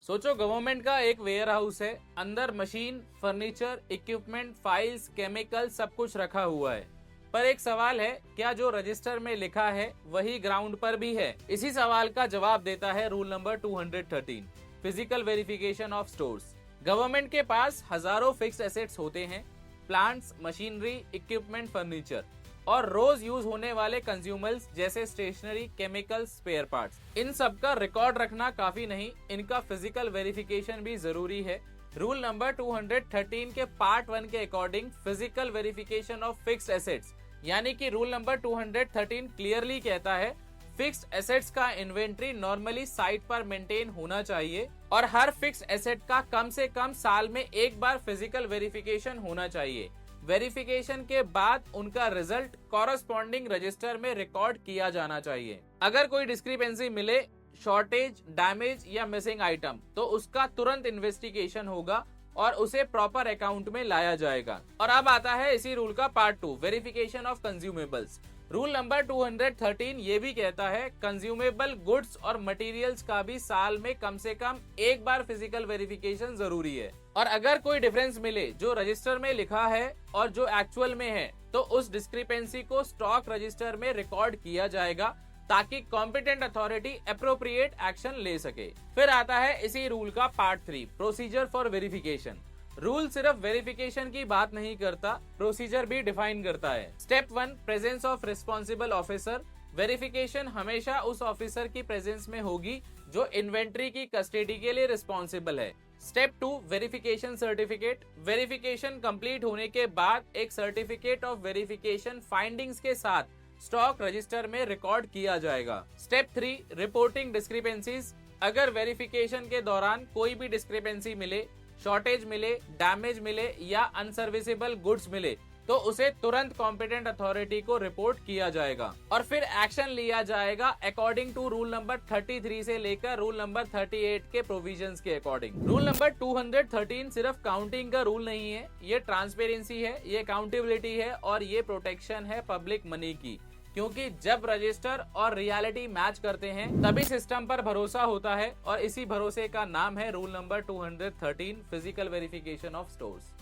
सोचो गवर्नमेंट का एक वेयर हाउस है, अंदर machine, furniture, equipment, files, chemical सब कुछ रखा हुआ है। पर एक सवाल है, क्या जो रजिस्टर में लिखा है वही ग्राउंड पर भी है? इसी सवाल का जवाब देता है rule number 213, physical verification of stores. Government के पास हजारों फिक्स्ड एसेट्स होते हैं, प्लांट्स, मशीनरी, इक्विपमेंट, फर्नीचर और रोज यूज होने वाले कंज्यूमर्स जैसे स्टेशनरी, केमिकल्स, स्पेयर पार्ट्स। इन सब का रिकॉर्ड रखना काफी नहीं, इनका फिजिकल वेरिफिकेशन भी जरूरी है। रूल नंबर 213 के पार्ट 1 के according physical verification of fixed assets, यानी कि रूल नंबर 213 क्लियरली कहता है फिक्स्ड एसेट्स का इन्वेंट्री नॉर्मली साइट पर मेंटेन होना चाहिए और हर फिक्स्ड एसेट का कम से कम साल में एक बार फिजिकल वेरिफिकेशन होना चाहिए। वेरिफिकेशन के बाद उनका रिजल्ट कॉरस्पॉन्डिंग रजिस्टर में रिकॉर्ड किया जाना चाहिए। अगर कोई डिस्क्रिपेंसी मिले, शॉर्टेज, डैमेज या मिसिंग आइटम, तो उसका तुरंत इन्वेस्टिगेशन होगा और उसे प्रॉपर अकाउंट में लाया जाएगा। और अब आता है इसी रूल का part 2, verification of consumables. Rule number 213 ये भी कहता है कंज्यूमेबल गुड्स और मटेरियल्स का भी साल में कम से कम एक बार फिजिकल वेरिफिकेशन जरूरी है। और अगर कोई डिफरेंस मिले जो रजिस्टर में लिखा है और जो एक्चुअल में है, तो उस डिस्क्रिपेंसी को स्टॉक रजिस्टर में रिकॉर्ड किया जाएगा ताकि कॉम्पिटेंट अथॉरिटी अप्रोप्रिएट एक्शन ले सके। फिर आता है इसी रूल का part 3, procedure for verification. Rule सिर्फ वेरिफिकेशन की बात नहीं करता, प्रोसीजर भी डिफाइन करता है। Step 1, presence of responsible officer. Verification हमेशा उस ऑफिसर की प्रेजेंस में होगी जो इन्वेंट्री की कस्टडी के लिए रिस्पॉन्सिबल है। Step 2, verification certificate. Verification complete होने के बाद एक सर्टिफिकेट ऑफ वेरिफिकेशन फाइंडिंग्स के साथ स्टॉक रजिस्टर में रिकॉर्ड किया जाएगा। Step 3, reporting discrepancies. अगर वेरिफिकेशन के दौरान कोई भी डिस्क्रिपेंसी मिले, शॉर्टेज मिले, डैमेज मिले या अनसर्विसेबल गुड्स मिले, तो उसे तुरंत कॉम्पिटेंट अथॉरिटी को रिपोर्ट किया जाएगा और फिर एक्शन लिया जाएगा अकॉर्डिंग टू रूल नंबर 33 से लेकर रूल नंबर 38 के प्रोविजंस के अकॉर्डिंग। रूल नंबर 213 सिर्फ काउंटिंग का रूल नहीं है, ये ट्रांसपेरेंसी है, ये अकाउंटेबिलिटी है और ये प्रोटेक्शन है पब्लिक मनी की। क्योंकि जब रजिस्टर और रियलिटी मैच करते हैं तभी सिस्टम पर भरोसा होता है और इसी भरोसे का नाम है rule number 213, physical verification of stores.